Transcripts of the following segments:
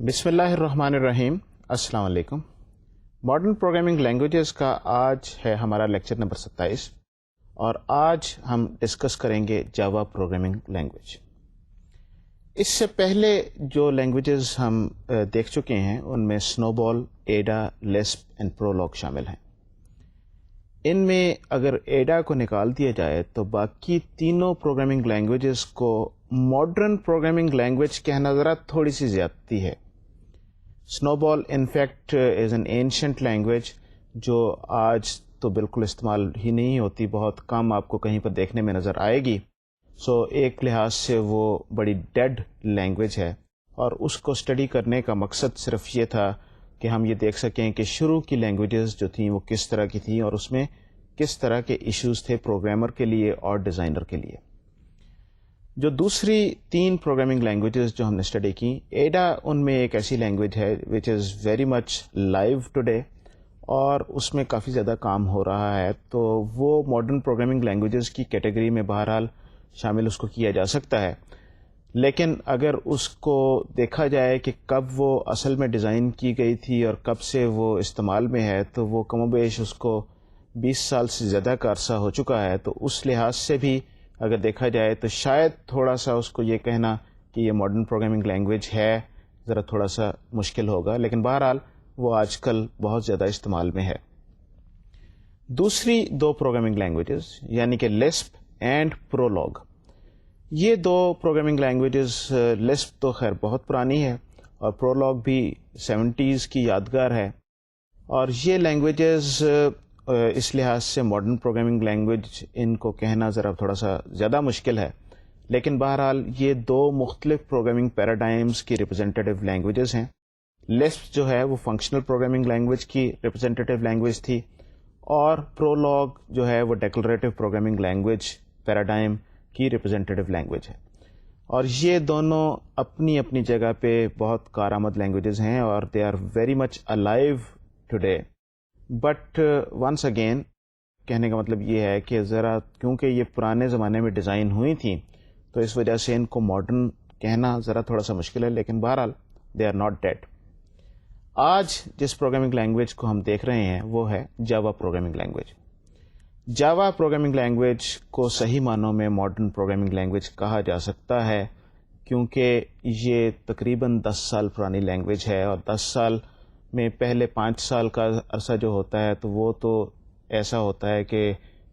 بسم اللہ الرحمن الرحیم. السلام علیکم. ماڈرن پروگرامنگ لینگویجز کا آج ہے ہمارا لیکچر نمبر 27 اور آج ہم ڈسکس کریں گے جاوا پروگرامنگ لینگویج. اس سے پہلے جو لینگویجز ہم دیکھ چکے ہیں ان میں سنو بال، ایڈا، لیسپ اینڈ پرولوگ شامل ہیں. ان میں اگر ایڈا کو نکال دیا جائے تو باقی تینوں پروگرامنگ لینگویجز کو ماڈرن پروگرامنگ لینگویج کہنا ذرا تھوڑی سی زیادتی ہے. SNOBOL in fact is an ancient language جو آج تو بالکل استعمال ہی نہیں ہوتی، بہت کم آپ کو کہیں پر دیکھنے میں نظر آئے گی. سو ایک لحاظ سے وہ بڑی ڈیڈ لینگویج ہے اور اس کو اسٹڈی کرنے کا مقصد صرف یہ تھا کہ ہم یہ دیکھ سکیں کہ شروع کی لینگویجز جو تھیں وہ کس طرح کی تھیں اور اس میں کس طرح کے ایشوز تھے پروگرامر کے لیے اور ڈیزائنر کے لیے. جو دوسری تین پروگرامنگ لینگویجز جو ہم نے اسٹڈی کی، ایڈا ان میں ایک ایسی لینگویج ہے which is very much live today اور اس میں کافی زیادہ کام ہو رہا ہے، تو وہ ماڈرن پروگرامنگ لینگویجز کی کیٹیگری میں بہرحال شامل اس کو کیا جا سکتا ہے. لیکن اگر اس کو دیکھا جائے کہ کب وہ اصل میں ڈیزائن کی گئی تھی اور کب سے وہ استعمال میں ہے، تو وہ کم و بیش اس کو 20 سال سے زیادہ کا عرصہ ہو چکا ہے. تو اس لحاظ سے بھی اگر دیکھا جائے تو شاید تھوڑا سا اس کو یہ کہنا کہ یہ ماڈرن پروگرامنگ لینگویج ہے ذرا تھوڑا سا مشکل ہوگا، لیکن بہرحال وہ آج کل بہت زیادہ استعمال میں ہے. دوسری دو پروگرامنگ لینگویجز یعنی کہ لیسپ اینڈ پرولوگ، یہ دو پروگرامنگ لینگویجز، لیسپ تو خیر بہت پرانی ہے اور پرولوگ بھی 70s کی یادگار ہے، اور یہ لینگویجز اس لحاظ سے ماڈرن پروگرامنگ لینگویج ان کو کہنا ذرا تھوڑا سا زیادہ مشکل ہے. لیکن بہرحال یہ دو مختلف پروگرامنگ پیراڈائمز کی ریپرزینٹیو لینگویجز ہیں. لیسپ جو ہے وہ فنکشنل پروگرامنگ لینگویج کی ریپرزینٹیو لینگویج تھی اور پرولوگ جو ہے وہ ڈیکلریٹو پروگرامنگ لینگویج پیراڈائم کی ریپرزینٹیو لینگویج ہے. اور یہ دونوں اپنی اپنی جگہ پہ بہت کارآمد لینگویجز ہیں اور they are very much alive today. But once again کہنے کا مطلب یہ ہے کہ ذرا کیونکہ یہ پرانے زمانے میں ڈیزائن ہوئی تھیں تو اس وجہ سے ان کو ماڈرن کہنا ذرا تھوڑا سا مشکل ہے، لیکن بہرحال دے آر ناٹ ڈیڈ. آج جس پروگرامنگ لینگویج کو ہم دیکھ رہے ہیں وہ ہے Java programming language. Java programming language کو صحیح معنوں میں ماڈرن پروگرامنگ لینگویج کہا جا سکتا ہے کیونکہ یہ تقریباً 10 سال پرانی لینگویج ہے، اور 10 سال میں پہلے 5 سال کا عرصہ جو ہوتا ہے تو وہ تو ایسا ہوتا ہے کہ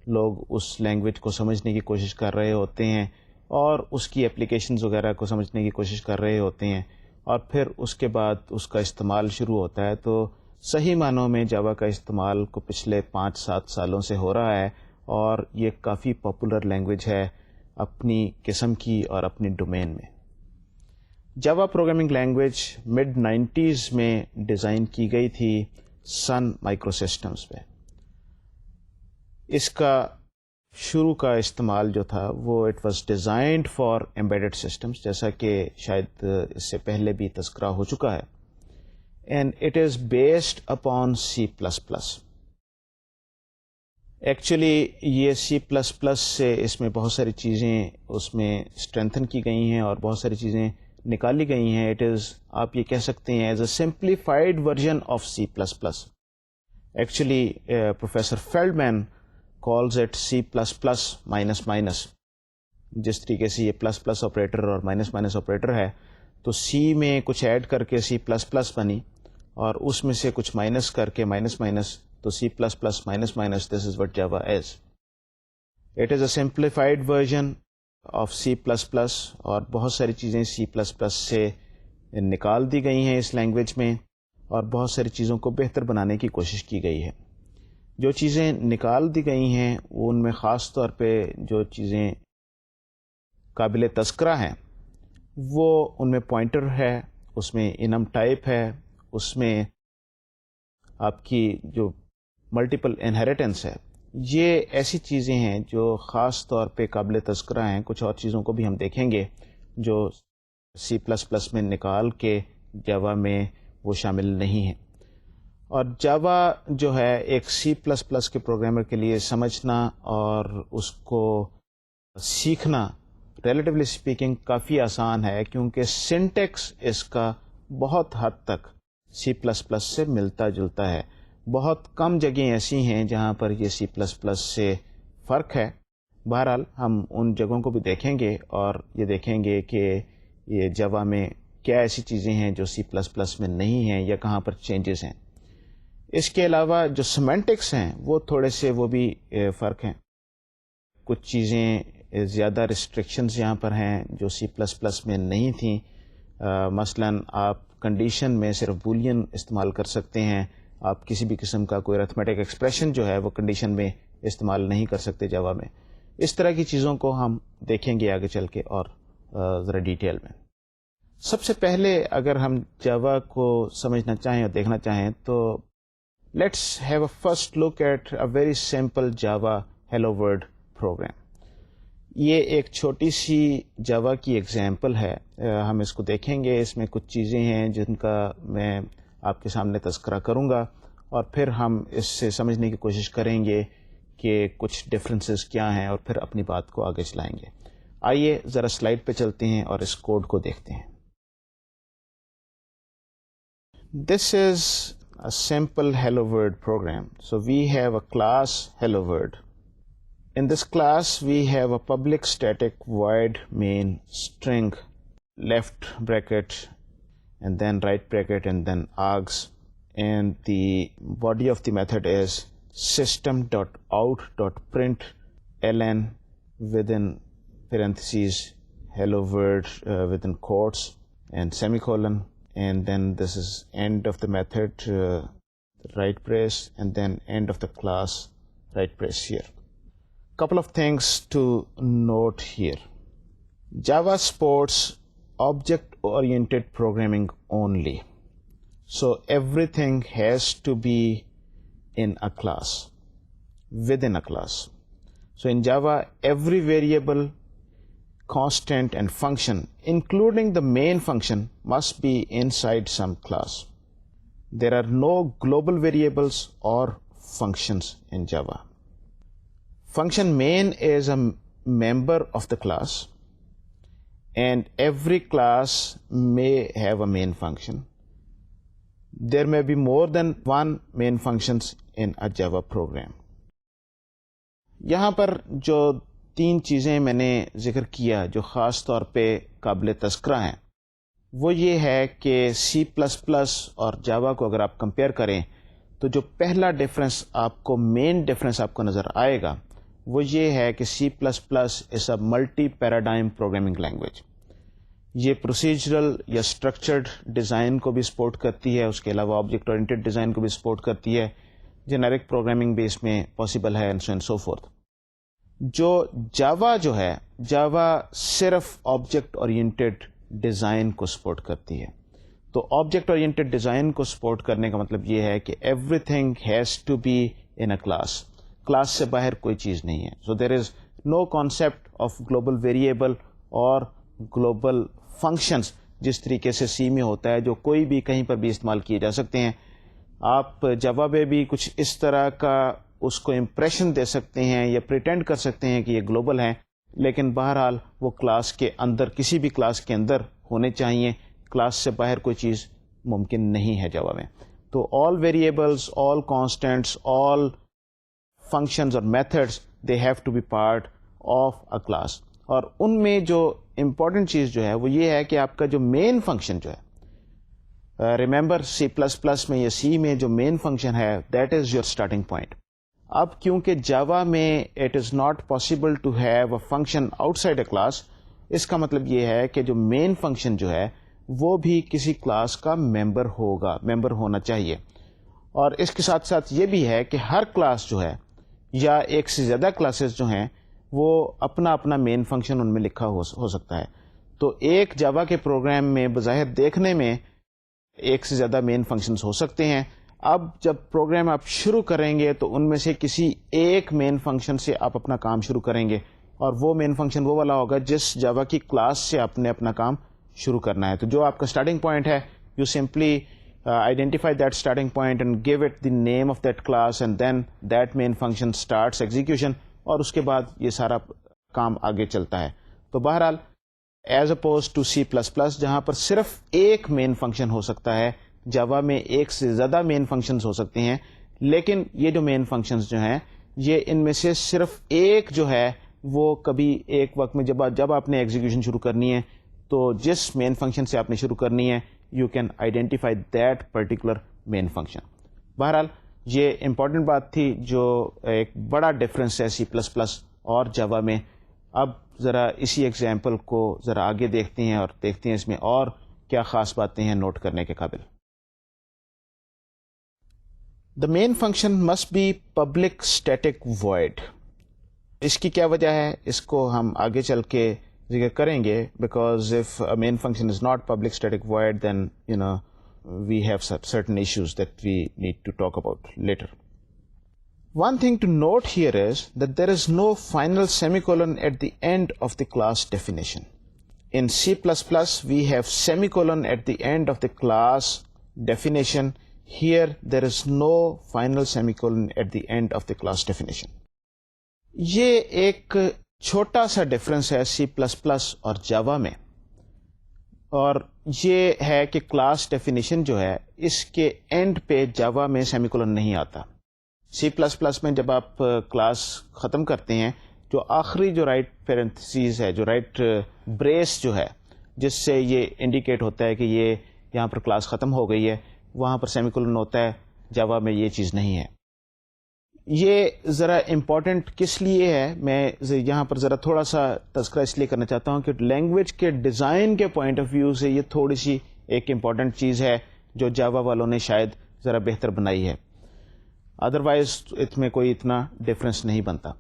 لوگ اس لینگویج کو سمجھنے کی کوشش کر رہے ہوتے ہیں اور اس کی اپلیکیشنز وغیرہ کو سمجھنے کی کوشش کر رہے ہوتے ہیں، اور پھر اس کے بعد اس کا استعمال شروع ہوتا ہے. تو صحیح معنوں میں جاوا کا استعمال کو پچھلے 5-7 سالوں سے ہو رہا ہے اور یہ کافی پاپولر لینگویج ہے اپنی قسم کی اور اپنی ڈومین میں. Java programming language mid 90s میں ڈیزائن کی گئی تھی سن مائکرو سسٹمز پہ. اس کا شروع کا استعمال جو تھا وہ it was designed for embedded systems, جیسا کہ شاید اس سے پہلے بھی تذکرہ ہو چکا ہے. And it is based upon C++. Actually یہ C++ سے اس میں بہت ساری چیزیں اس میں اسٹرینتھن کی گئی ہیں اور بہت ساری چیزیں نکالی گئی ہیں. اٹ از، آپ یہ کہہ سکتے ہیں، as a simplified version of C++. Actually professor Feldman calls it C++، جس طریقے سے یہ پلس پلس آپریٹر اور مائنس مائنس آپریٹر ہے تو C میں کچھ ایڈ کر کے C++ بنی اور اس میں سے کچھ مائنس کر کے مائنس مائنس تو C++ minus minus, this is what Java is. It is a simplified version of C++، اور بہت ساری چیزیں C++ سے نکال دی گئی ہیں اس لینگویج میں اور بہت ساری چیزوں کو بہتر بنانے کی کوشش کی گئی ہے. جو چیزیں نکال دی گئی ہیں ان میں خاص طور پہ جو چیزیں قابل تذکرہ ہیں وہ ان میں پوائنٹر ہے، اس میں انم ٹائپ ہے، اس میں آپ کی جو ملٹیپل انہیریٹنس ہے. یہ ایسی چیزیں ہیں جو خاص طور پہ قابل تذکرہ ہیں. کچھ اور چیزوں کو بھی ہم دیکھیں گے جو C++ میں نکال کے جاوا میں وہ شامل نہیں ہیں. اور جاوا جو ہے ایک C++ کے پروگرامر کے لیے سمجھنا اور اس کو سیکھنا ریلیٹیولی اسپیکنگ کافی آسان ہے، کیونکہ سنٹیکس اس کا بہت حد تک سی پلس پلس سے ملتا جلتا ہے. بہت کم جگہیں ایسی ہیں جہاں پر یہ سی پلس پلس سے فرق ہے. بہرحال ہم ان جگہوں کو بھی دیکھیں گے اور یہ دیکھیں گے کہ یہ جاوا میں کیا ایسی چیزیں ہیں جو سی پلس پلس میں نہیں ہیں یا کہاں پر چینجز ہیں. اس کے علاوہ جو سیمینٹکس ہیں وہ تھوڑے سے وہ بھی فرق ہیں. کچھ چیزیں زیادہ ریسٹرکشنز یہاں پر ہیں جو سی پلس پلس میں نہیں تھیں. مثلاً آپ کنڈیشن میں صرف بولین استعمال کر سکتے ہیں. آپ کسی بھی قسم کا کوئی ارتھمیٹک ایکسپریشن جو ہے وہ کنڈیشن میں استعمال نہیں کر سکتے جاوا میں. اس طرح کی چیزوں کو ہم دیکھیں گے آگے چل کے اور ذرا ڈیٹیل میں. سب سے پہلے اگر ہم جاوا کو سمجھنا چاہیں اور دیکھنا چاہیں تو let's have a first look at a very simple Java hello world program. یہ ایک چھوٹی سی جاوا کی ایگزامپل ہے. ہم اس کو دیکھیں گے. اس میں کچھ چیزیں ہیں جن کا میں آپ کے سامنے تذکرہ کروں گا اور پھر ہم اس سے سمجھنے کی کوشش کریں گے کہ کچھ ڈفرینسز کیا ہیں اور پھر اپنی بات کو آگے چلائیں گے. آئیے ذرا سلائڈ پہ چلتے ہیں اور اس کوڈ کو دیکھتے ہیں. This is a simple hello world program. So we have a class hello world. In this class, we have a public static void main string, left bracket, and then right bracket, and then args. And the body of the method is system.out.println within parentheses hello world within quotes and semicolon. And then this is end of the method, right brace, and then end of the class, right brace here. Couple of things to note here. Java supports object-oriented programming only. So everything has to be in a class, within a class. So in Java, every variable, constant and function, including the main function, must be inside some class. There are no global variables or functions in Java. Function main is a member of the class, and every class may have a main function. There may be more than one main functions in a Java program. یہاں پر جو 3 چیزیں میں نے ذکر کیا جو خاص طور پہ قابل تذکرہ ہیں وہ یہ ہے کہ سی پلس پلس اور جاوا کو اگر آپ کمپیئر کریں تو جو پہلا ڈفرینس آپ کو مین ڈفرینس آپ کو نظر آئے گا وہ یہ ہے کہ C plus plus is a multi paradigm programming language. یہ پروسیجرل یا اسٹرکچرڈ ڈیزائن کو بھی سپورٹ کرتی ہے. اس کے علاوہ آبجیکٹ اورینٹیڈ ڈیزائن کو بھی سپورٹ کرتی ہے. جنیرک پروگرامنگ بھی اس میں پاسبل ہے اینڈ سو فورتھ. جو ہے جاوا صرف آبجیکٹ اورینٹیڈ ڈیزائن کو سپورٹ کرتی ہے. تو آبجیکٹ اورینٹیڈ ڈیزائن کو سپورٹ کرنے کا مطلب یہ ہے کہ everything has to be in a class. Class سے باہر کوئی چیز نہیں ہے. So there is no concept of global variable اور گلوبل فنکشنز جس طریقے سے سی میں ہوتا ہے جو کوئی بھی کہیں پر بھی استعمال کیے جا سکتے ہیں. آپ جاوا میں بھی کچھ اس طرح کا اس کو امپریشن دے سکتے ہیں یا پریٹینڈ کر سکتے ہیں کہ یہ گلوبل ہیں لیکن بہرحال وہ کلاس کے اندر کسی بھی کلاس کے اندر ہونے چاہیے. کلاس سے باہر کوئی چیز ممکن نہیں ہے جاوا میں. تو all variables, all constants, all functions or methods, they have to be part of a class. اور ان میں جو امپورٹنٹ چیز جو ہے وہ یہ ہے کہ آپ کا جو مین فنکشن جو ہے ریمبر سی پلس پلس میں یا سی میں جو مین فنکشن ہے that is your starting point. اب کیونکہ جاوا میں it is not possible to have a function outside a class, اس کا مطلب یہ ہے کہ جو مین فنکشن جو ہے وہ بھی کسی کلاس کا ممبر ہونا چاہیے. اور اس کے ساتھ ساتھ یہ بھی ہے کہ ہر کلاس جو ہے یا ایک سے زیادہ کلاسز جو ہیں وہ اپنا اپنا مین فنکشن ان میں لکھا ہو سکتا ہے. تو ایک جاوا کے پروگرام میں بظاہر دیکھنے میں ایک سے زیادہ مین فنکشنز ہو سکتے ہیں. اب جب پروگرام آپ شروع کریں گے تو ان میں سے کسی ایک مین فنکشن سے آپ اپنا کام شروع کریں گے اور وہ مین فنکشن وہ والا ہوگا جس جاوا کی کلاس سے آپ نے اپنا کام شروع کرنا ہے. تو جو آپ کا اسٹارٹنگ پوائنٹ ہے you simply identify that starting point and give it the name of that class and then that main function starts execution اور اس کے بعد یہ سارا کام آگے چلتا ہے. تو بہرحال as opposed to C plus plus جہاں پر صرف ایک مین فنکشن ہو سکتا ہے. جاوا میں ایک سے زیادہ مین فنکشنز ہو سکتے ہیں, لیکن یہ جو مین فنکشنز جو ہیں یہ ان میں سے صرف ایک جو ہے وہ کبھی ایک وقت میں جب آپ نے ایگزیکیوشن شروع کرنی ہے تو جس مین فنکشن سے آپ نے شروع کرنی ہے you can identify that particular main function. بہرحال یہ امپورٹنٹ بات تھی جو ایک بڑا ڈفرینس ہے سی پلس پلس اور جاوا میں. اب ذرا اسی ایگزامپل کو ذرا آگے دیکھتے ہیں اور دیکھتے ہیں اس میں اور کیا خاص باتیں ہیں نوٹ کرنے کے قابل. The main function must be public static void. اس کی کیا وجہ ہے اس کو ہم آگے چل کے ذکر کریں گے, because if a main function is not public static void then we have certain issues that we need to talk about later. One thing to note here is that there is no final semicolon at the end of the class definition. In C++ we have semicolon at the end of the class definition. Here there is no final semicolon at the end of the class definition. یہ ایک چھوٹا سا difference ہے سی plus plus اور جاوا میں, اور یہ ہے کہ کلاس ڈیفینیشن جو ہے اس کے اینڈ پہ جاوا میں سیمیکولن نہیں آتا. سی پلس پلس میں جب آپ کلاس ختم کرتے ہیں جو آخری جو رائٹ پیرنتھسیز ہے, جو رائٹ بریس جو ہے جس سے یہ انڈیکیٹ ہوتا ہے کہ یہ یہاں پر کلاس ختم ہو گئی ہے, وہاں پر سیمیکولن ہوتا ہے. جاوا میں یہ چیز نہیں ہے. یہ ذرا امپورٹنٹ کس لیے ہے, میں یہاں پر ذرا تھوڑا سا تذکرہ اس لیے کرنا چاہتا ہوں کہ لینگویج کے ڈیزائن کے پوائنٹ آف ویو سے یہ تھوڑی سی ایک امپورٹنٹ چیز ہے جو جاوا والوں نے شاید ذرا بہتر بنائی ہے, ادروائز اس میں کوئی اتنا ڈفرینس نہیں بنتا.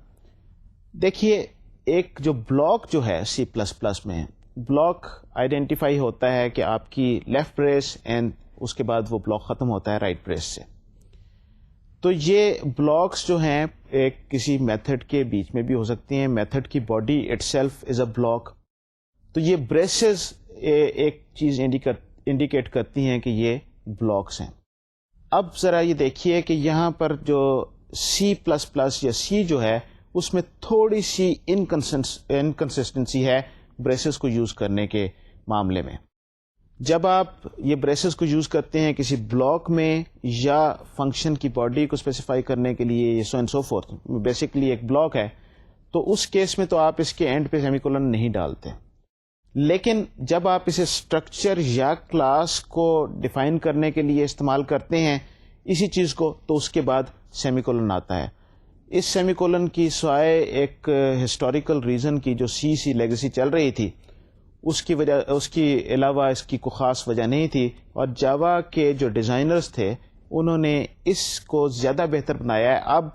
دیکھیے ایک جو بلاک جو ہے سی پلس پلس میں, بلاک آئیڈینٹیفائی ہوتا ہے کہ آپ کی لیفٹ بریس اینڈ اس کے بعد وہ بلاک ختم ہوتا ہے رائٹ بریس سے. تو یہ بلاکس جو ہیں ایک کسی میتھڈ کے بیچ میں بھی ہو سکتے ہیں, میتھڈ کی body it self is a block. تو یہ بریسز ایک چیز انڈیکیٹ کرتی ہیں کہ یہ بلاکس ہیں. اب ذرا یہ دیکھیے کہ یہاں پر جو سی پلس پلس یا سی جو ہے اس میں تھوڑی سی انکنسسٹنسی ہے بریسز کو یوز کرنے کے معاملے میں. جب آپ یہ بریسز کو یوز کرتے ہیں کسی بلاک میں یا فنکشن کی باڈی کو اسپیسیفائی کرنے کے لیے, یہ سو اینڈ سو فورتھ, بیسکلی ایک بلاک ہے, تو اس کیس میں تو آپ اس کے اینڈ پہ سیمیکولن نہیں ڈالتے. لیکن جب آپ اسے اسٹرکچر یا کلاس کو ڈیفائن کرنے کے لیے استعمال کرتے ہیں اسی چیز کو, تو اس کے بعد سیمیکولن آتا ہے. اس سیمیکولن کی سوائے ایک ہسٹوریکل ریزن کی جو سی لیگیسی چل رہی تھی اس کی وجہ, اس کی علاوہ اس کی کوئی خاص وجہ نہیں تھی, اور جاوا کے جو ڈیزائنرز تھے انہوں نے اس کو زیادہ بہتر بنایا ہے. اب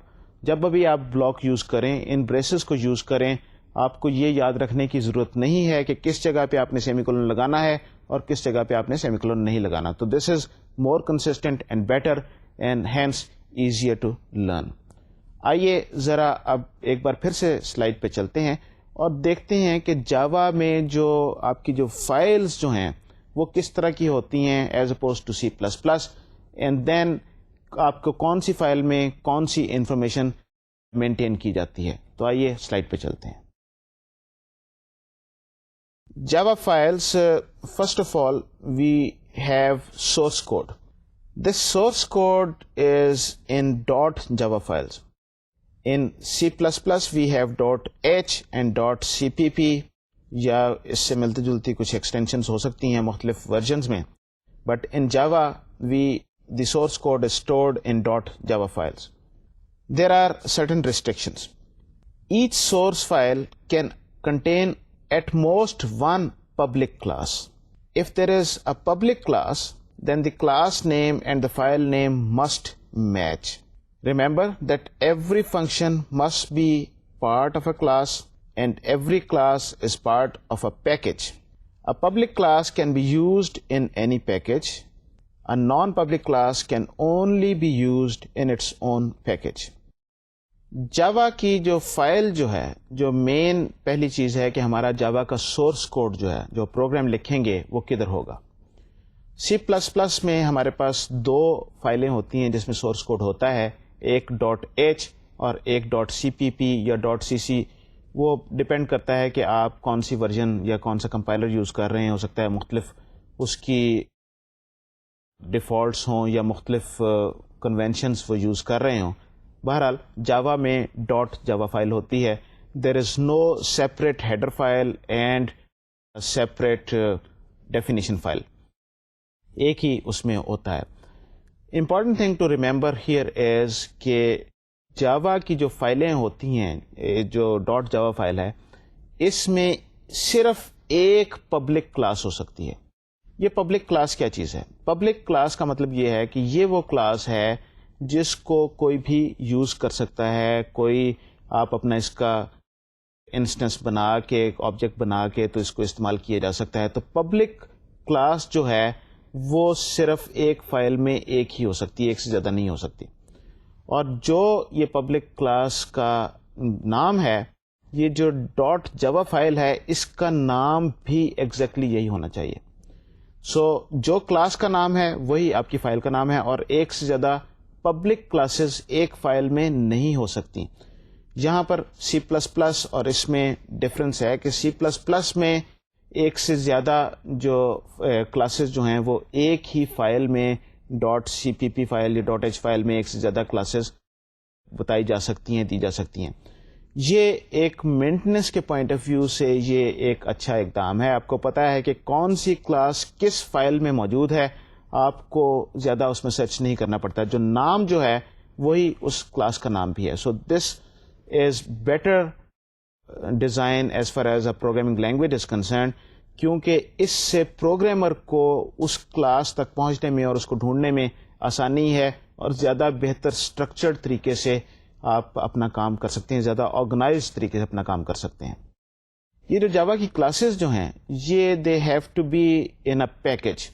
جب ابھی آپ بلاک یوز کریں, ان بریسز کو یوز کریں, آپ کو یہ یاد رکھنے کی ضرورت نہیں ہے کہ کس جگہ پہ آپ نے سیمیکولن لگانا ہے اور کس جگہ پہ آپ نے سیمیکولن نہیں لگانا. تو this is more consistent and better and hence easier to learn. آئیے ذرا اب ایک بار پھر سے سلائڈ پہ چلتے ہیں اور دیکھتے ہیں کہ جاوا میں جو آپ کی جو فائلز جو ہیں وہ کس طرح کی ہوتی ہیں as opposed to C plus plus, and then آپ کو کون سی فائل میں کون سی انفارمیشن مینٹین کی جاتی ہے. تو آئیے سلائڈ پہ چلتے ہیں. Java files, first of all we have source code. This source code is in .java files. In C++ we have .h and .cpp, یا اس سے ملتی جلتی کچھ ایکسٹینشنز ہو سکتی ہیں مختلف ورژنز میں, but in Java the source code is stored in .java files. There are certain restrictions. Each source file can contain at most one public class. If there is a public class, then the class name and the file name must match. Remember that every function must be part of a class and every class is part of a package. A public class can be used in any package. A non-public class can only be used in its own package. جاوا کی جو file جو ہے, جو مین پہلی چیز ہے کہ ہمارا جاوا کا سورس کوڈ جو ہے, جو پروگرام لکھیں گے وہ کدھر ہوگا. سی پلس پلس میں ہمارے پاس دو فائلیں ہوتی ہیں جس میں سورس کوڈ ہوتا ہے, ایک .h اور ایک .cpp یا .cc وہ ڈپینڈ کرتا ہے کہ آپ کون سی ورژن یا کون سا کمپائلر یوز کر رہے ہیں. ہو سکتا ہے مختلف اس کی ڈیفالٹس ہوں یا مختلف کنونشنس وہ یوز کر رہے ہوں. بہرحال جاوا میں ڈاٹ جاوا فائل ہوتی ہے. There is no separate header file and separate definition file, ایک ہی اس میں ہوتا ہے. Important thing to remember here is کہ جاوا کی جو فائلیں ہوتی ہیں, جو ڈاٹ جاوا فائل ہے, اس میں صرف ایک پبلک کلاس ہو سکتی ہے. یہ پبلک کلاس کیا چیز ہے؟ پبلک کلاس کا مطلب یہ ہے کہ یہ وہ کلاس ہے جس کو کوئی بھی یوز کر سکتا ہے. کوئی آپ اپنا اس کا انسٹنس بنا کے, ایک آبجیکٹ بنا کے تو اس کو استعمال کیا جا سکتا ہے. تو پبلک کلاس جو ہے وہ صرف ایک فائل میں ایک ہی ہو سکتی ہے, ایک سے زیادہ نہیں ہو سکتی. اور جو یہ پبلک کلاس کا نام ہے, یہ جو ڈاٹ جاوا فائل ہے, اس کا نام بھی ایگزیکٹلی یہی ہونا چاہیے. سو جو کلاس کا نام ہے وہی آپ کی فائل کا نام ہے, اور ایک سے زیادہ پبلک کلاسز ایک فائل میں نہیں ہو سکتی. یہاں پر سی پلس پلس اور اس میں ڈفرینس ہے کہ سی پلس پلس میں ایک سے زیادہ جو کلاسز جو ہیں وہ ایک ہی فائل میں ڈاٹ سی پی پی فائل یا ڈاٹ ایچ فائل میں ایک سے زیادہ کلاسز بتائی جا سکتی ہیں, دی جا سکتی ہیں. یہ ایک مینٹننس کے پوائنٹ آف ویو سے یہ ایک اچھا اقدام ہے. آپ کو پتا ہے کہ کون سی کلاس کس فائل میں موجود ہے, آپ کو زیادہ اس میں سرچ نہیں کرنا پڑتا. جو نام جو ہے وہی اس کلاس کا نام بھی ہے. So this is better design as far as a programming language is concerned, کیونکہ اس سے پروگرامر کو اس کلاس تک پہنچنے میں اور اس کو ڈھونڈنے میں آسانی ہے, اور زیادہ بہتر اسٹرکچرڈ طریقے سے آپ اپنا کام کر سکتے ہیں, زیادہ آرگنائز طریقے سے اپنا کام کر سکتے ہیں. یہ جو جاوا کی کلاسز جو ہیں یہ they have to be in a package.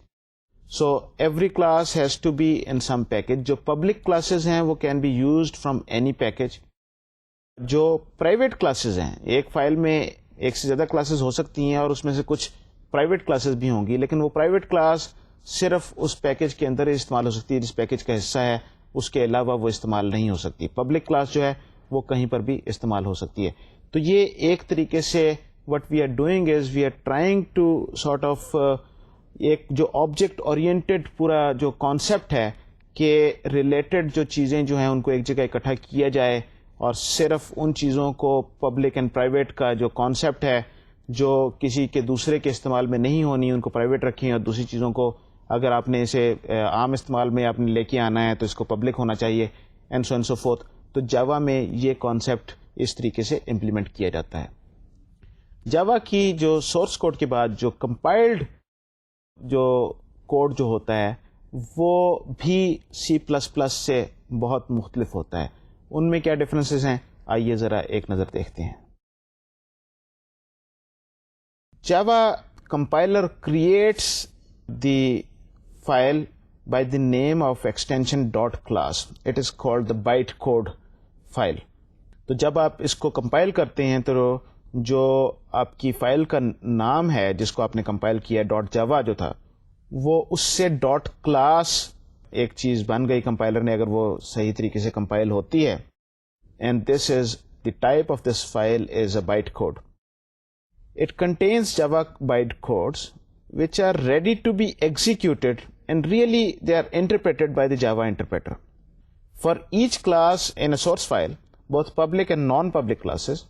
So every class has to be in some package. جو پبلک کلاسز ہیں وہ can be used from any package. جو پرائیویٹ کلاسز ہیں, ایک فائل میں ایک سے زیادہ کلاسز ہو سکتی ہیں اور اس میں سے کچھ پرائیویٹ کلاسز بھی ہوں گی, لیکن وہ پرائیویٹ کلاس صرف اس پیکج کے اندر ہی استعمال ہو سکتی ہے جس پیکج کا حصہ ہے, اس کے علاوہ وہ استعمال نہیں ہو سکتی. پبلک کلاس جو ہے وہ کہیں پر بھی استعمال ہو سکتی ہے. تو یہ ایک طریقے سے what we are doing is we are trying to sort of ایک جو آبجیکٹ اورینٹیڈ پورا جو کانسیپٹ ہے کہ ریلیٹڈ جو چیزیں جو ہیں ان کو ایک جگہ اکٹھا کیا جائے, اور صرف ان چیزوں کو پبلک اینڈ پرائیویٹ کا جو کانسیپٹ ہے جو کسی کے دوسرے کے استعمال میں نہیں ہونی ان کو پرائیویٹ رکھیں, اور دوسری چیزوں کو اگر آپ نے اسے عام استعمال میں آپ نے لے کے آنا ہے تو اس کو پبلک ہونا چاہیے, and so and so fourth. تو جاوا میں یہ کانسیپٹ اس طریقے سے امپلیمنٹ کیا جاتا ہے. جاوا کی جو سورس کوڈ کے بعد جو کمپائلڈ جو کوڈ جو ہوتا ہے وہ بھی سی پلس پلس سے بہت مختلف ہوتا ہے. ان میں کیا ڈفرینسز ہیں, آئیے ذرا ایک نظر دیکھتے ہیں. جاوا compiler creates the file by the name of extension dot class. It is called the bytecode file. تو جب آپ اس کو کمپائل کرتے ہیں تو جو آپ کی فائل کا نام ہے جس کو آپ نے کمپائل کیا ڈاٹ جاوا جو تھا, وہ اس سے ڈاٹ کلاس ایک چیز بن گئی کمپائلر نے, اگر وہ صحیح طریقے سے کمپائل ہوتی ہے. And this is the type of this file is a byte code. It contains Java bytecodes which are ready to be executed, and really they are interpreted by the Java interpreter. For each class in a source file, both public and non-public classes,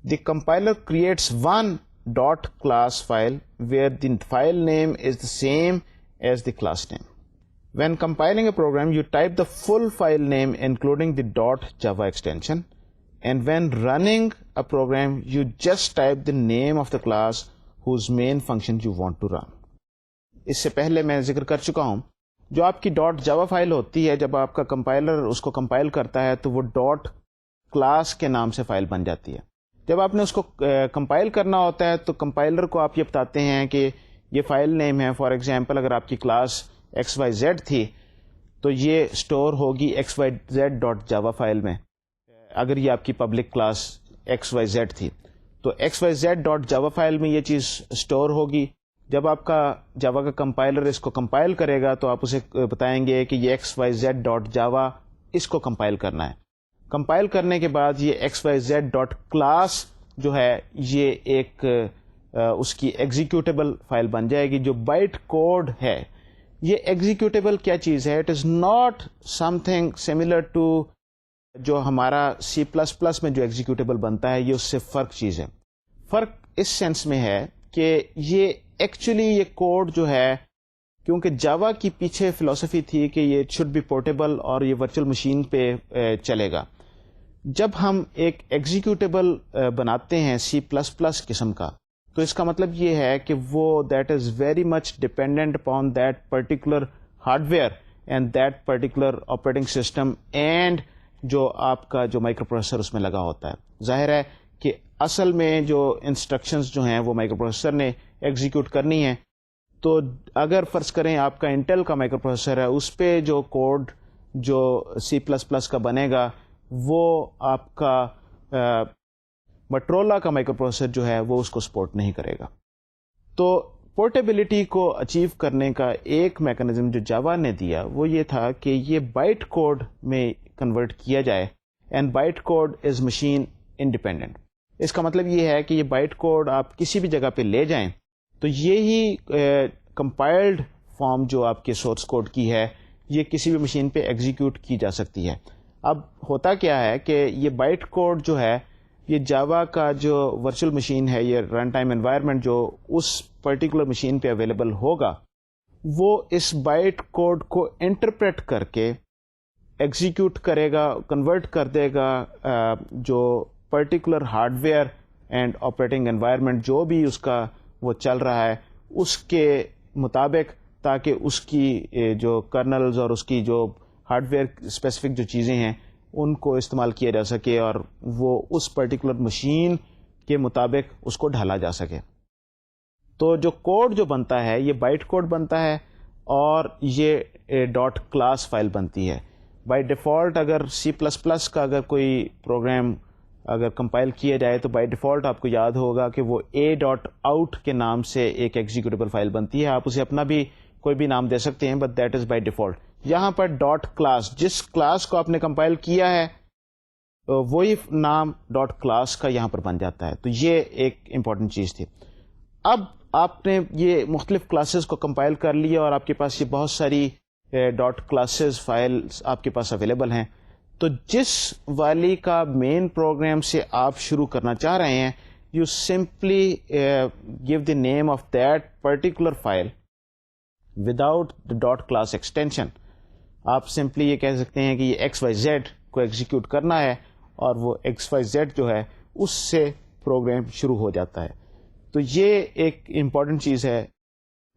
the compiler creates one dot class file where the file name is the same as the class name. When compiling a program, you type the full file name including the dot Java extension, and when running a program, you just type the name of the class whose main function you want to run. اس سے پہلے میں ذکر کر چکا ہوں, جو آپ کی ڈاٹ جاوا فائل ہوتی ہے جب آپ کا کمپائلر اس کو کمپائل کرتا ہے تو وہ ڈاٹ کلاس کے نام سے فائل بن جاتی ہے. جب آپ نے اس کو کمپائل کرنا ہوتا ہے تو کمپائلر کو آپ یہ بتاتے ہیں کہ یہ فائل نیم ہے. فار ایگزامپل اگر آپ کی کلاس ایکس وائی زیڈ تھی تو یہ اسٹور ہوگی X Y Z dot Java file میں. اگر یہ آپ کی public class X Y Z تھی تو X Y Z dot Java file میں یہ چیز اسٹور ہوگی. جب آپ کا جاوا کا کمپائلر اس کو کمپائل کرے گا تو آپ اسے بتائیں گے کہ یہ X Y Z dot Java اس کو کمپائل کرنا ہے. کمپائل کرنے کے بعد یہ X Y Z dot class جو ہے یہ ایک اس کی ایگزیکیوٹیبل فائل بن جائے گی. جو بائٹ کوڈ ہے یہ ایگزیکیوٹیبل کیا چیز ہے؟ It is not something similar to جو ہمارا C++ میں جو ایگزیکیوٹیبل بنتا ہے، یہ اس سے فرق چیز ہے. فرق اس سینس میں ہے کہ یہ ایکچولی یہ کوڈ جو ہے، کیونکہ جاوا کی پیچھے فلسفی تھی کہ یہ شوڈ بی پورٹیبل اور یہ ورچوئل مشین پہ چلے گا. جب ہم ایک ایگزیکیوٹیبل بناتے ہیں C++ قسم کا، تو اس کا مطلب یہ ہے کہ وہ that is very much dependent upon that particular hard where and that particular operating system and جو آپ کا جو مائکرو پروسیسر اس میں لگا ہوتا ہے. ظاہر ہے کہ اصل میں جو انسٹرکشنز جو ہیں وہ مائکرو پروسیسر نے ایگزیکیوٹ کرنی ہیں. تو اگر فرض کریں آپ کا انٹیل کا مائکرو پروسیسر ہے، اس پہ جو کوڈ جو C++ کا بنے گا وہ آپ کا مٹرولا کا مائکرو پروسیسر جو ہے وہ اس کو سپورٹ نہیں کرے گا. تو پورٹیبلٹی کو اچیو کرنے کا ایک میکانزم جو جاوا نے دیا وہ یہ تھا کہ یہ بائٹ کوڈ میں کنورٹ کیا جائے، and byte code is machine independent. اس کا مطلب یہ ہے کہ یہ بائٹ کوڈ آپ کسی بھی جگہ پہ لے جائیں تو یہی کمپائلڈ فارم جو آپ کے سورس کوڈ کی ہے یہ کسی بھی مشین پہ ایگزیکیوٹ کی جا سکتی ہے. اب ہوتا کیا ہے کہ یہ بائٹ کوڈ جو ہے یہ جاوا کا جو ورچوئل مشین ہے، یہ رن ٹائم انوائرمنٹ جو اس پرٹیکولر مشین پہ اویلیبل ہوگا، وہ اس بائٹ کوڈ کو انٹرپریٹ کر کے ایگزیکیوٹ کرے گا، کنورٹ کر دے گا جو particular hard where and operating environment جو بھی اس کا وہ چل رہا ہے اس کے مطابق، تاکہ اس کی جو کرنلز اور اس کی جو ہارڈ ویئر اسپیسیفک جو چیزیں ہیں ان کو استعمال کیا جا سکے اور وہ اس پرٹیکولر مشین کے مطابق اس کو ڈھالا جا سکے. تو جو کوڈ جو بنتا ہے یہ بائٹ کوڈ بنتا ہے اور یہ ڈاٹ کلاس فائل بنتی ہے. بائی ڈیفالٹ اگر C++ کا اگر کوئی پروگرام اگر کمپائل کیا جائے تو بائی ڈیفالٹ آپ کو یاد ہوگا کہ وہ a.out کے نام سے ایک ایگزیکیوٹیبل فائل بنتی ہے. آپ اسے اپنا بھی کوئی بھی نام دے سکتے ہیں، but that is by default. یہاں پر ڈاٹ کلاس، جس کلاس کو آپ نے کمپائل کیا ہے وہی نام ڈاٹ کلاس کا یہاں پر بن جاتا ہے. تو یہ ایک امپورٹنٹ چیز تھی. اب آپ نے یہ مختلف کلاسز کو کمپائل کر لیا اور آپ کے پاس یہ بہت ساری ڈاٹ کلاسز فائلز آپ کے پاس اویلیبل ہیں. تو جس والی کا مین پروگرام سے آپ شروع کرنا چاہ رہے ہیں، you simply give the name of that particular file without the dot class extension. آپ سمپلی یہ کہہ سکتے ہیں کہ یہ XYZ کو ایگزیکیوٹ کرنا ہے اور وہ XYZ جو ہے اس سے پروگرام شروع ہو جاتا ہے. تو یہ ایک امپورٹنٹ چیز ہے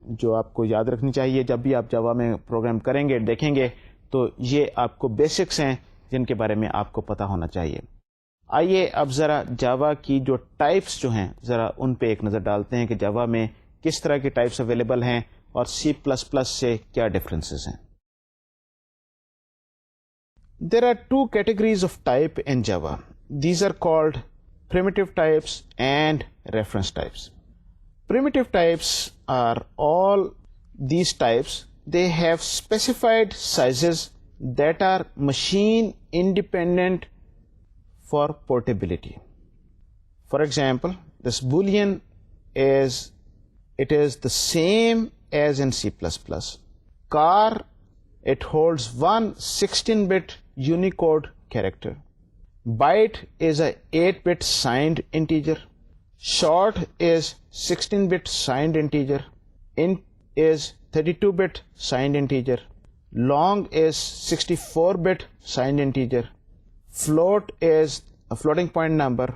جو آپ کو یاد رکھنی چاہیے جب بھی آپ جاوا میں پروگرام کریں گے دیکھیں گے. تو یہ آپ کو بیسکس ہیں جن کے بارے میں آپ کو پتہ ہونا چاہیے. آئیے اب ذرا جاوا کی جو ٹائپس جو ہیں ذرا ان پہ ایک نظر ڈالتے ہیں کہ جاوا میں کس طرح کی ٹائپس اویلیبل ہیں اور C++ سے کیا ڈفرینسز ہیں. There are two categories of type in Java. These are called primitive types and reference types. Primitive types are all these types. They have specified sizes that are machine independent for portability. For example, this Boolean is the same as in C++. Car, it holds one 16-bit Unicode character. Byte is a 8-bit signed integer. Short is 16-bit signed integer. Int is 32-bit signed integer. Long is 64-bit signed integer. Float is a floating point number.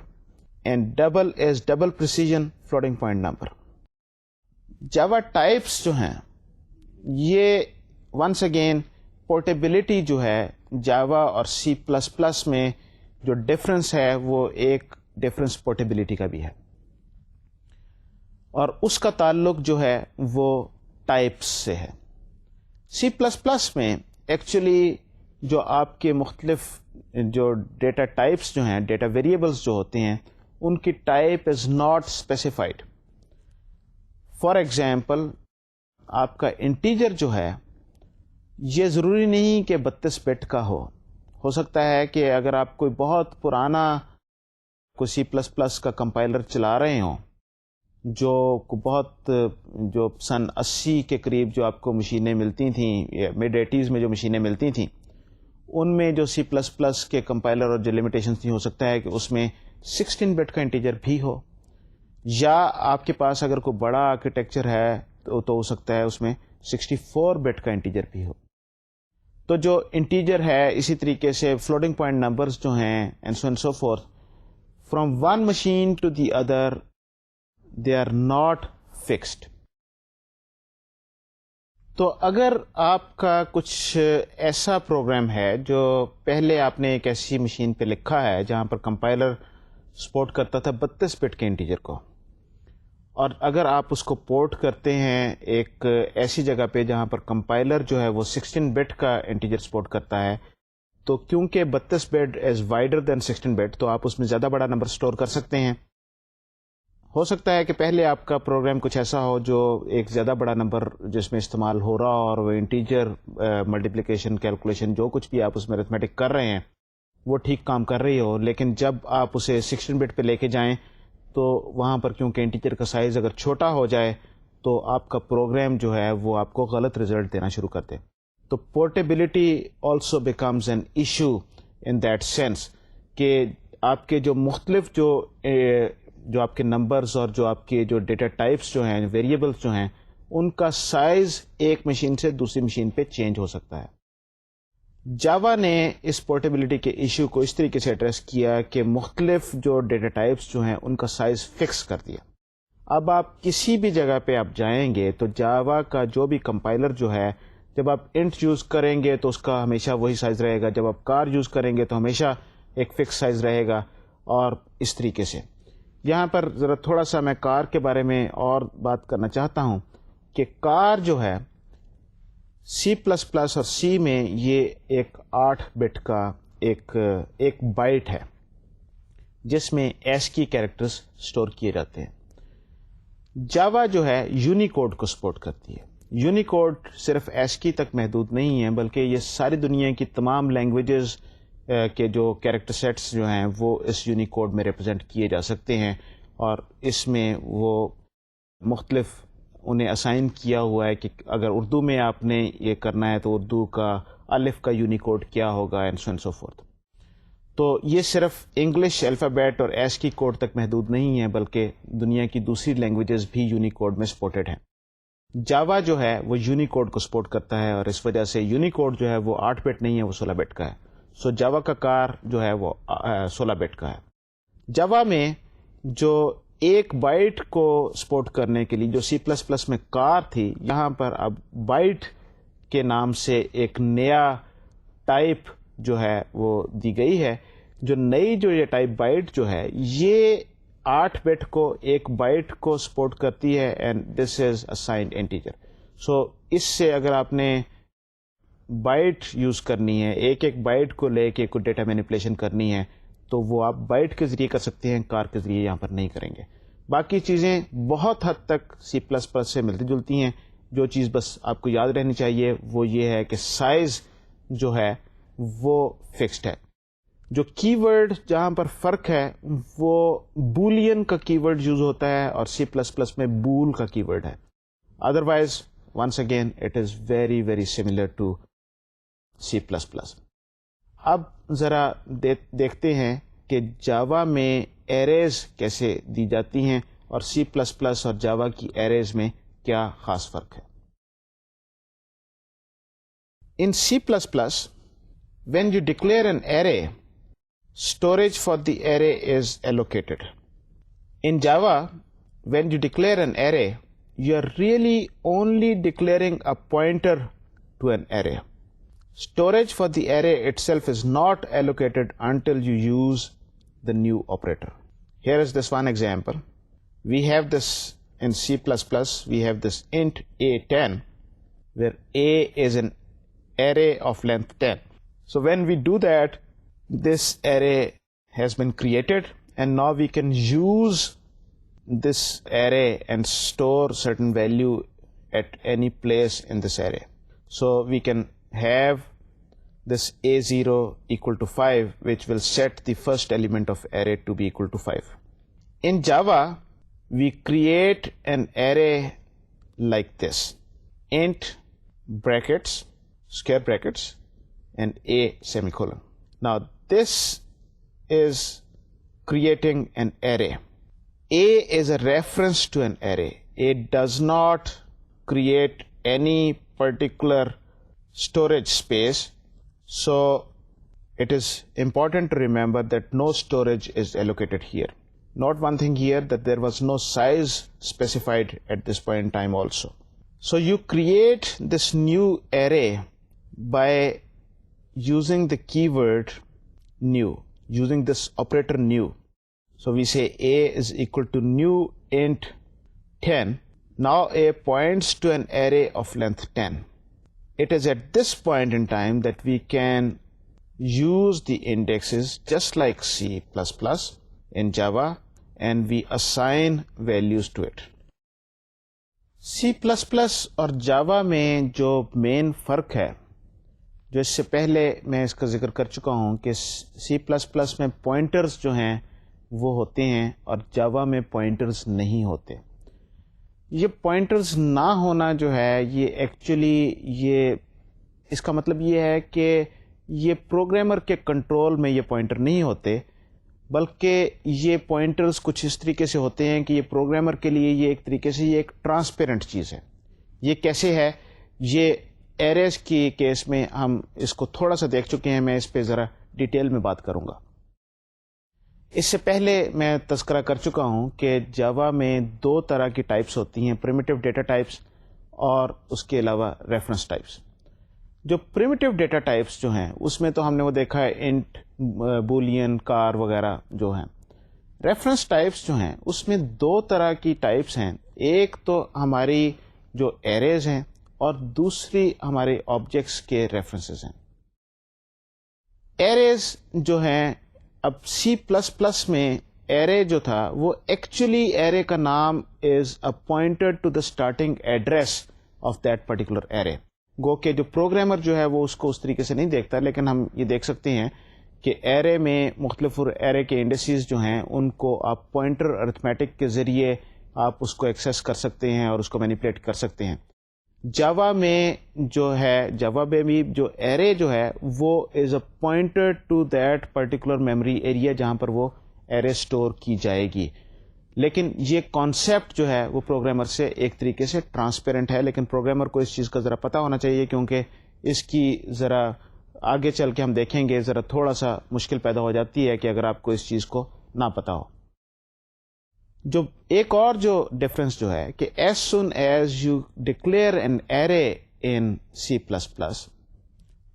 And double is double precision floating point number. Java types جو ہیں یہ once again portability جو ہے جاوا اور C++ میں جو difference ہے وہ ایک ڈفرنس پورٹیبلٹی کا بھی ہے، اور اس کا تعلق جو ہے وہ ٹائپس سے ہے. C++ میں ایکچولی جو آپ کے مختلف جو ڈیٹا ٹائپس جو ہیں، ڈیٹا ویریبلس جو ہوتے ہیں، ان کی type is not specified. For example آپ کا انٹیجر جو ہے یہ ضروری نہیں کہ 32 بٹ کا ہو سکتا ہے کہ اگر آپ کوئی بہت پرانا کوئی سی پلس پلس کا کمپائلر چلا رہے ہوں جو بہت جو سن 80 کے قریب جو آپ کو مشینیں ملتی تھیں، مڈ 80s میں جو مشینیں ملتی تھیں، ان میں جو سی پلس پلس کے کمپائلر اور جو لمیٹیشنز تھیں، ہو سکتا ہے کہ اس میں 16 بٹ کا انٹیجر بھی ہو، یا آپ کے پاس اگر کوئی بڑا آرکیٹیکچر ہے تو ہو سکتا ہے اس میں 64 بٹ کا انٹیجر بھی ہو. تو جو انٹیجر ہے، اسی طریقے سے فلوٹنگ پوائنٹ نمبرز جو ہیں and so and so forth, from one machine to the other they are not fixed. تو اگر آپ کا کچھ ایسا پروگرام ہے جو پہلے آپ نے ایک ایسی مشین پہ لکھا ہے جہاں پر کمپائلر سپورٹ کرتا تھا 32 بٹ کے انٹیجر کو، اور اگر آپ اس کو پورٹ کرتے ہیں ایک ایسی جگہ پہ جہاں پر کمپائلر جو ہے وہ 16 بٹ کا انٹیجر سپورٹ کرتا ہے، تو کیونکہ 32 but is wider than 16 but, تو آپ اس میں زیادہ بڑا نمبر سٹور کر سکتے ہیں. ہو سکتا ہے کہ پہلے آپ کا پروگرام کچھ ایسا ہو جو ایک زیادہ بڑا نمبر جس میں استعمال ہو رہا ہو، اور وہ انٹیجر ملٹیپلیکیشن کیلکولیشن جو کچھ بھی آپ اس میں ارتھمیٹک کر رہے ہیں وہ ٹھیک کام کر رہی ہو، لیکن جب آپ اسے 16 بٹ پہ لے کے جائیں تو وہاں پر کیونکہ انٹیجر کا سائز اگر چھوٹا ہو جائے تو آپ کا پروگرام جو ہے وہ آپ کو غلط رزلٹ دینا شروع کر دے. تو portability also becomes an issue in that sense کہ آپ کے جو مختلف جو آپ کے نمبرز اور جو آپ کے جو ڈیٹا ٹائپس جو ہیں، ویریبلس جو ہیں، ان کا سائز ایک مشین سے دوسری مشین پہ چینج ہو سکتا ہے. جاوا نے اس پورٹیبلٹی کے ایشو کو اس طریقے سے ایڈریس کیا کہ مختلف جو ڈیٹا ٹائپس جو ہیں ان کا سائز فکس کر دیا. اب آپ کسی بھی جگہ پہ آپ جائیں گے تو جاوا کا جو بھی کمپائلر جو ہے، جب آپ انٹ یوز کریں گے تو اس کا ہمیشہ وہی سائز رہے گا، جب آپ کار یوز کریں گے تو ہمیشہ ایک فکس سائز رہے گا، اور اس طریقے سے. یہاں پر ذرا تھوڑا سا میں کار کے بارے میں اور بات کرنا چاہتا ہوں کہ کار جو ہے سی پلس پلس اور سی میں یہ ایک 8 بٹ کا ایک بائٹ ہے جس میں ایسکی کیریکٹرز سٹور کیے جاتے ہیں. جاوا جو ہے یونیکوڈ کو سپورٹ کرتی ہے. یونیکوڈ صرف ایسکی تک محدود نہیں ہے، بلکہ یہ ساری دنیا کی تمام لینگویجز کے جو کیریکٹر سیٹس جو ہیں وہ اس یونیکوڈ میں ریپرزینٹ کیے جا سکتے ہیں، اور اس میں وہ مختلف انہیں اسائن کیا ہوا ہے کہ اگر اردو میں آپ نے یہ کرنا ہے تو اردو کا الف کا یونیکوڈ کیا ہوگا، and so and so fourth. تو یہ صرف انگلش الفابیٹ اور ایسکی کوڈ تک محدود نہیں ہے، بلکہ دنیا کی دوسری لینگویجز بھی یونیکوڈ میں سپورٹڈ ہیں. جاوا جو ہے وہ یونیکوڈ کو سپورٹ کرتا ہے، اور اس وجہ سے یونیکوڈ جو ہے وہ 8 بٹ نہیں ہے، وہ 16 بٹ کا ہے. سو جاوا کا کار جو ہے وہ 16 بٹ کا ہے. جاوا میں جو ایک بائٹ کو سپورٹ کرنے کے لیے جو سی پلس پلس میں کار تھی، یہاں پر اب بائٹ کے نام سے ایک نیا ٹائپ جو ہے وہ دی گئی ہے. جو نئی جو یہ ٹائپ بائٹ جو ہے یہ 8 بٹ کو ایک بائٹ کو سپورٹ کرتی ہے، and this is signed integer. So اس سے اگر آپ نے بائٹ یوز کرنی ہے، ایک بائٹ کو لے کے کوئی ڈیٹا مینیپولیشن کرنی ہے، تو وہ آپ بائٹ کے ذریعے کر سکتے ہیں، کار کے ذریعے یہاں پر نہیں کریں گے. باقی چیزیں بہت حد تک سی پلس پلس سے ملتی جلتی ہیں. جو چیز بس آپ کو یاد رہنی چاہیے وہ یہ ہے کہ سائز جو ہے وہ فکسڈ ہے. جو کی ورڈ جہاں پر فرق ہے وہ بولین کا کی ورڈ یوز ہوتا ہے، اور سی پلس پلس میں بول کا کی ورڈ ہے. Otherwise once again it is very very similar to C plus plus. اب ذرا دیکھتے ہیں کہ جاوا میں ایریز کیسے دی جاتی ہیں، اور سی پلس پلس اور جاوا کی ایریز میں کیا خاص فرق ہے. In C plus plus when you declare an array, storage for the array is allocated. In Java, when you declare an array, you are really only declaring a pointer to an array. Storage for the array itself is not allocated until you use the new operator. Here is this one example. We have this in C++, we have this int a10, where a is an array of length 10. So when we do that, this array has been created, and now we can use this array and store certain value at any place in this array. So we can have this A0 equal to 5, which will set the first element of array to be equal to 5. In Java, we create an array like this: int brackets, square brackets, and a semicolon. Now this is creating an array. A is a reference to an array. It does not create any particular storage space. So it is important to remember that no storage is allocated here. Note one thing here, that there was no size specified at this point in time also. So you create this new array by using the keyword new, using this operator new. So we say a is equal to new int 10. Now a points to an array of length 10. It is at this point in time that we can use the indexes just like C++ in Java, and we assign values to it. C++ اور Java میں جو مین فرق ہے, جو اس سے پہلے میں اس کا ذکر کر چکا ہوں کہ C++ میں پوائنٹرز جو ہیں وہ ہوتے ہیں اور Java میں پوائنٹرز نہیں ہوتے. یہ پوائنٹرز نہ ہونا جو ہے یہ ایکچولی اس کا مطلب یہ ہے کہ یہ پروگرامر کے کنٹرول میں یہ پوائنٹر نہیں ہوتے, بلکہ یہ پوائنٹرز کچھ اس طریقے سے ہوتے ہیں کہ یہ پروگرامر کے لیے یہ ایک طریقے سے یہ ایک ٹرانسپیرنٹ چیز ہے. یہ کیسے ہے؟ یہ ایریز کی کیس میں ہم اس کو تھوڑا سا دیکھ چکے ہیں, میں اس پہ ذرا ڈیٹیل میں بات کروں گا. اس سے پہلے میں تذکرہ کر چکا ہوں کہ جاوا میں دو طرح کی ٹائپس ہوتی ہیں, پریمیٹیو ڈیٹا ٹائپس اور اس کے علاوہ ریفرنس ٹائپس. جو پریمیٹیو ڈیٹا ٹائپس جو ہیں اس میں تو ہم نے وہ دیکھا ہے انٹ, بولین, کار وغیرہ جو ہیں. ریفرنس ٹائپس جو ہیں اس میں دو طرح کی ٹائپس ہیں, ایک تو ہماری جو ایریز ہیں اور دوسری ہمارے آبجیکٹس کے ریفرنسز ہیں. ایریز جو ہیں, اب C++ میں ایرے جو تھا وہ ایکچولی ایرے کا نام is a pointer to the starting address of that particular array. گو کہ جو پروگرامر جو ہے وہ اس کو اس طریقے سے نہیں دیکھتا, لیکن ہم یہ دیکھ سکتے ہیں کہ ایرے میں مختلف ایرے کے انڈیسز جو ہیں ان کو آپ پوائنٹر ارتھمیٹک کے ذریعے آپ اس کو ایکسیس کر سکتے ہیں اور اس کو مینیپولیٹ کر سکتے ہیں. جاوا میں جو ہے, جاوا میں بھی جو ایرے جو ہے وہ is a pointer to that particular memory area جہاں پر وہ ایرے اسٹور کی جائے گی. لیکن یہ کانسیپٹ جو ہے وہ پروگرامر سے ایک طریقے سے ٹرانسپیرنٹ ہے, لیکن پروگرامر کو اس چیز کا ذرا پتہ ہونا چاہیے, کیونکہ اس کی ذرا آگے چل کے ہم دیکھیں گے ذرا تھوڑا سا مشکل پیدا ہو جاتی ہے کہ اگر آپ کو اس چیز کو نہ پتہ ہو. جو ایک اور جو ڈفرینس جو ہے کہ as soon as you declare an array in C++,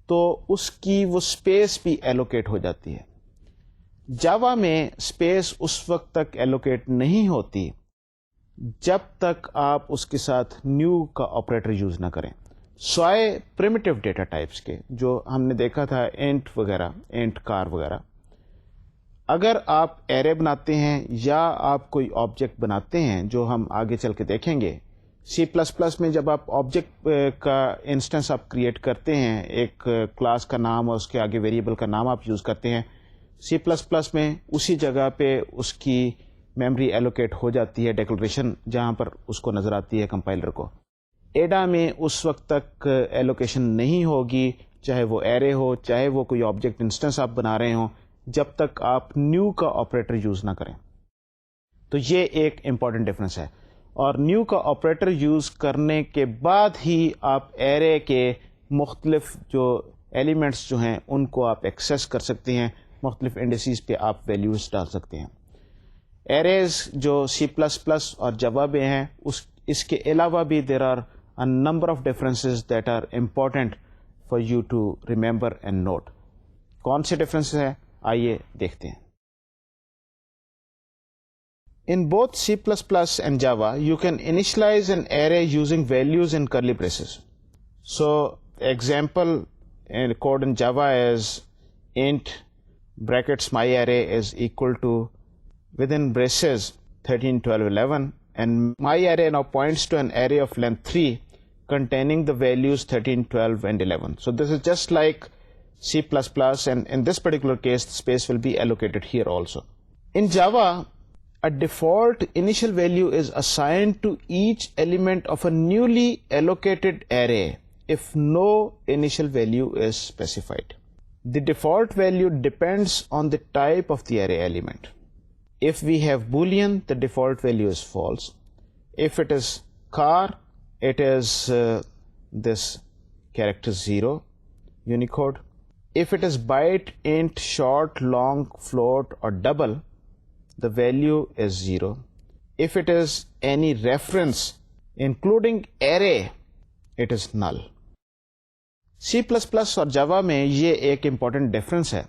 تو اس کی وہ اسپیس بھی ایلوکیٹ ہو جاتی ہے. جاوا میں اسپیس اس وقت تک ایلوکیٹ نہیں ہوتی جب تک آپ اس کے ساتھ نیو کا آپریٹر یوز نہ کریں, سوائے پریمیٹیو ڈیٹا ٹائپس کے جو ہم نے دیکھا تھا, انٹ وغیرہ, انٹ کار وغیرہ. اگر آپ ایرے بناتے ہیں یا آپ کوئی آبجیکٹ بناتے ہیں جو ہم آگے چل کے دیکھیں گے, C++ میں جب آپ آبجیکٹ کا انسٹنس آپ کریٹ کرتے ہیں, ایک کلاس کا نام اور اس کے آگے ویریبل کا نام آپ یوز کرتے ہیں, C++ میں اسی جگہ پہ اس کی میموری ایلوکیٹ ہو جاتی ہے, ڈیکلریشن جہاں پر اس کو نظر آتی ہے کمپائلر کو. ایڈا میں اس وقت تک ایلوکیشن نہیں ہوگی, چاہے وہ ایرے ہو چاہے وہ کوئی آبجیکٹ انسٹنس آپ بنا رہے ہوں, جب تک آپ نیو کا آپریٹر یوز نہ کریں. تو یہ ایک امپورٹنٹ ڈفرینس ہے. اور نیو کا آپریٹر یوز کرنے کے بعد ہی آپ ایرے کے مختلف جو ایلیمنٹس جو ہیں ان کو آپ ایکسیس کر سکتے ہیں, مختلف انڈیسیز پہ آپ ویلیوز ڈال سکتے ہیں. ایریز جو C++ اور جاوا میں ہیں اس کے علاوہ بھی there are a number of differences that are important for you to remember and note. کون سے ڈفرینسز ہیں آئیے دیکھتے ہیں. In both C++ and Java, you can initialize an array using values in curly braces. So, example in code in Java is int brackets myArray is equal to within braces 13, 12, 11, and myArray now points to an array of length 3 containing the values 13, 12, and 11. So this is just like C++, and in this particular case, the space will be allocated here also. In Java, a default initial value is assigned to each element of a newly allocated array if no initial value is specified. The default value depends on the type of the array element. If we have Boolean, the default value is false. If it is car, it is this character 0, Unicode. If it is byte, int, short, long, float, or double, the value is 0. If it is any reference, including array, it is null. C++ اور جاوا میں یہ ایک important difference ہے،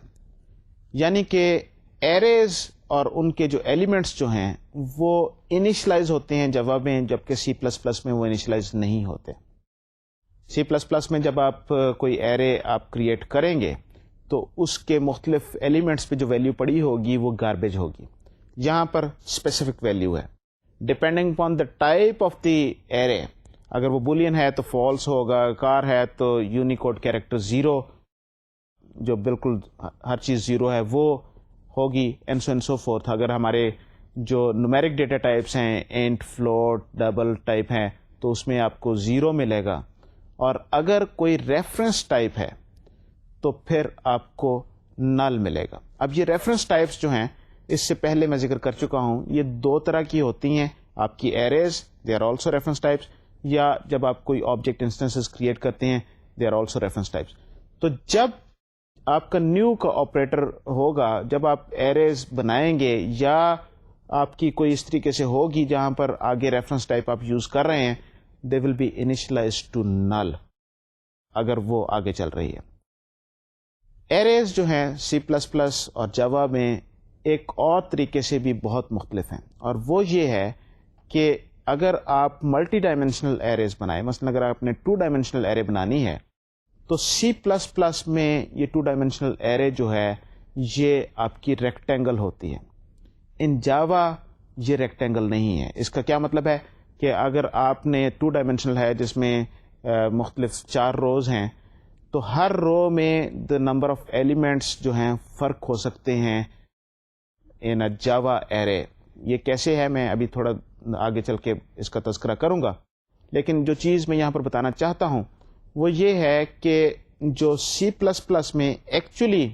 یعنی کہ arrays اور ان کے جو ایلیمنٹس جو ہیں وہ انیشلائز ہوتے ہیں جاوا میں، جبکہ سی پلس پلس میں وہ انیشلائز نہیں ہوتے. سی پلس پلس میں جب آپ کوئی ایرے آپ کریٹ کریں گے تو اس کے مختلف ایلیمنٹس پہ جو ویلیو پڑی ہوگی وہ گاربیج ہوگی. یہاں پر اسپیسیفک ویلیو ہے depending upon the type of the array. اگر وہ بولین ہے تو فالس ہوگا، کار ہے تو یونیکوڈ کیریکٹر 0 جو بالکل ہر چیز 0 ہے وہ ہوگی، and so and so fourth. اگر ہمارے جو نومیرک ڈیٹا ٹائپس ہیں، انٹ، فلوٹ، ڈبل ٹائپ ہیں، تو اس میں آپ کو 0 ملے گا. اور اگر کوئی ریفرنس ٹائپ ہے تو پھر آپ کو نل ملے گا. اب یہ ریفرنس ٹائپس جو ہیں اس سے پہلے میں ذکر کر چکا ہوں، یہ دو طرح کی ہوتی ہیں. آپ کی arrays they are also reference types, یا جب آپ کوئی آبجیکٹ انسٹنسز کریٹ کرتے ہیں they are also reference types. تو جب آپ کا نیو کا آپریٹر ہوگا، جب آپ ایریز بنائیں گے یا آپ کی کوئی اس طریقے سے ہوگی جہاں پر آگے ریفرنس ٹائپ آپ یوز کر رہے ہیں، they will be initialized to null اگر وہ آگے چل رہی ہے. ایریز جو ہیں سی پلس پلس اور جاوا میں ایک اور طریقے سے بھی بہت مختلف ہیں، اور وہ یہ ہے کہ اگر آپ ملٹی ڈائمینشنل ایریز بنائیں، مثلا اگر آپ نے 2 ڈائمینشنل ایرے بنانی ہے تو سی پلس پلس میں یہ 2 ڈائمینشنل ایرے جو ہے یہ آپ کی ریکٹینگل ہوتی ہے. ان جاوا یہ ریکٹینگل نہیں ہے. اس کا کیا مطلب ہے کہ اگر آپ نے 2 ڈائمینشنل ہے جس میں مختلف 4 روز ہیں، تو ہر رو میں دا نمبر آف ایلیمنٹس جو ہیں فرق ہو سکتے ہیں ان اے جاوا ایرے. یہ کیسے ہے میں ابھی تھوڑا آگے چل کے اس کا تذکرہ کروں گا، لیکن جو چیز میں یہاں پر بتانا چاہتا ہوں وہ یہ ہے کہ جو سی پلس پلس میں ایکچولی